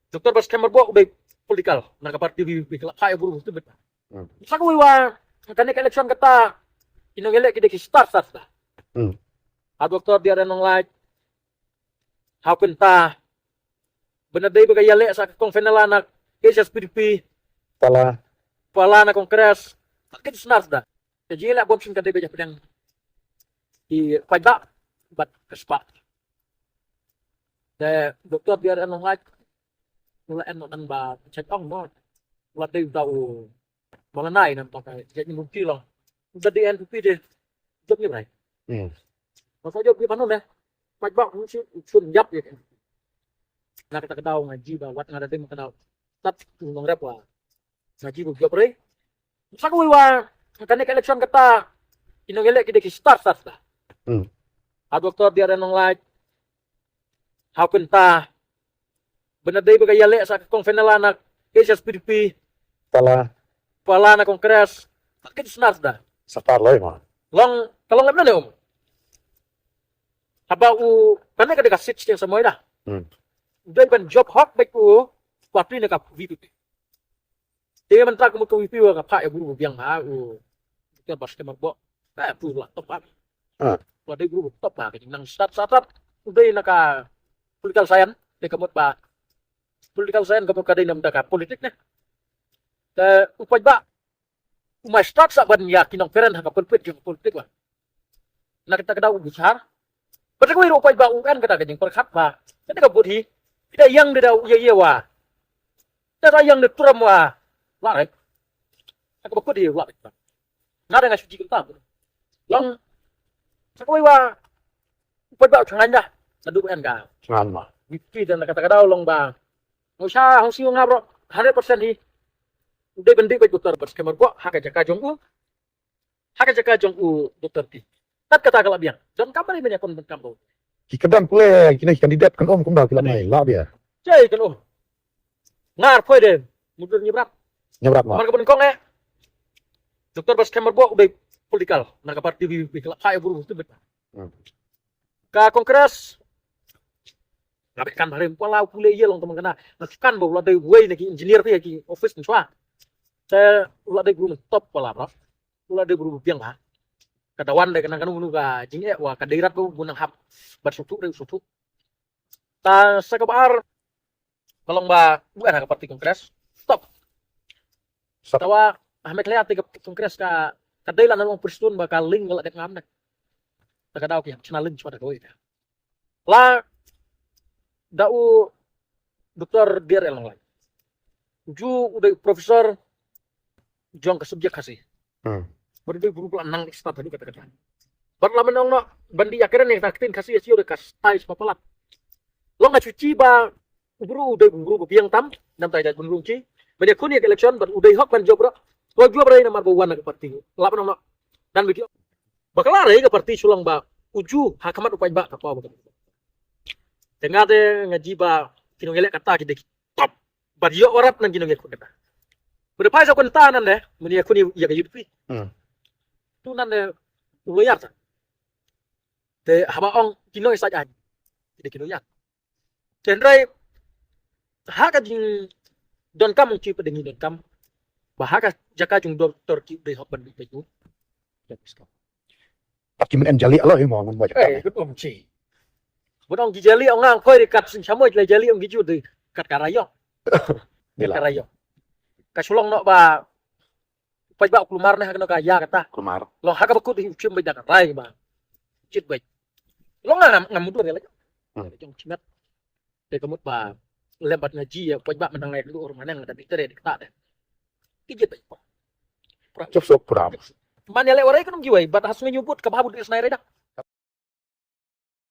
Doktor bas kamar bo udah politikal na parti bi kaya buru tu bet. Sa ko wa kanek election kata inongele kide ki start da. A doktor dia nong like how kenta benaday ba kayale sa konfenala na HSPDP pala na kongres takit snar da. Jadi la bom sin kadai beja pedang di pajak bat kespa. De doktor dia nong like mula nan ba check on mo la day daw mga nai nam to kay jadi mungkin lang udah di NPP deh job ni bray masa job ni panon deh pajak sun yap ya na kita daw ngaji ba wat ngada day makadaw tat ngong rep wa ngaji bu job bray sa ko wa kanek election kata inongele kide ki start da a doktor dia nong like how kenta benaday ba kayale sa konfenala na HSPDP pala na kongres takit snar da sa parloy mo long kalong lem na haba u kanay ka deka sit sa moy da uday ban job hot baik u parti na ka VPP dia man tra ko VP wa ka pa ya guru biang ha u ka bas ka magbo ta tu la top up wa day guru top ba ka nang start uday na ka political science de kamot ba political science kamot ka day nam da ka politik na upaj ba umay start sa ban ya kinong peren ha kapulpit yung politik ba nakita ka daw bicar ba't ko upaj ba ukan ka kanyang perkat ba kada ka budhi ida yang de daw iya wa da yang de turam wa la rek ako ba ko di wa ba ngada nga suci kita lang sa ko wa upaj ba changan da sadu kan ka ngan ma bipi dan kata ka daw long ba usah hong siyo nga bro 100% hi udah bendi baik dokter bas kamar gua haka jaka jong u dokter ti tat kata kala biang dan kabar ini banyak kon kampung kadang pule kini kandidat kan kum dah kila mai la dia cai kan ngar poi de mudur nyebrat ma marga kong dokter bas kamar gua udah politikal na ka parti bi kaya buru tu bet ka kongres ngabe kan bare pala pule iya long teman kana naskan bo la de way na ki engineer ti ki office ni swa saya ulah de guru top pala bro ulah de guru biang ha kadawan de kanang kanung ka jinge wa kadairat ko gunang hap bersutuk ta sakabar kalong ba bukan ka parti kongres stop tawa Ahmed Leati ka kongres ka kadailan nang prestun bakal ling wala de ngam na takadaw ki channelin chwa da goy la dau dokter dir elang lagi ju udah profesor jong ke subjek kasih berde guru pelan nang start tadi kata-kata bar lamen nong no bandi akhirnya nih taktin kasih ya udah kas tai papalat lo nggak cuci ba guru udah guru biang tam nam tai gunung ci banyak kun ya election bar udah hok ban job bro lo jua berani nomor bawan ke parti lamen nong no dan begitu bakal lari ke parti sulang ba uju hakamat upay ba apa ba tengah de ngaji ba kinongele kata kita top bar yo orat nang kinongele kata udah paisa kon tanan deh meni aku ni ya kayu pi tu nan de ulayar ta te haba ong kino isa aja de kino ya tenrai haka jing don kam ci pedengi don kam bahaka jaka jung doktor ki de hok ban bi peju tapi men jali alo mo mun ba ku om ci bodong ji jali ong ngang khoi de kat sin chamoi le jali ong gi ju de kat karayo karayo kasulong no ba paj ba kulmar ne hakno ka ya kata kumar lo haka ba kut chim ba dak rai ba chit ba lo ngam mudur ya la jong chimet de kamut ba lembat ngaji ya paj ba menang ngai lu orang mana ngada diktere dikta de kijit ba cop sok pram man ya le warai kan giwai bat hasungi nyubut ka babu di snai reda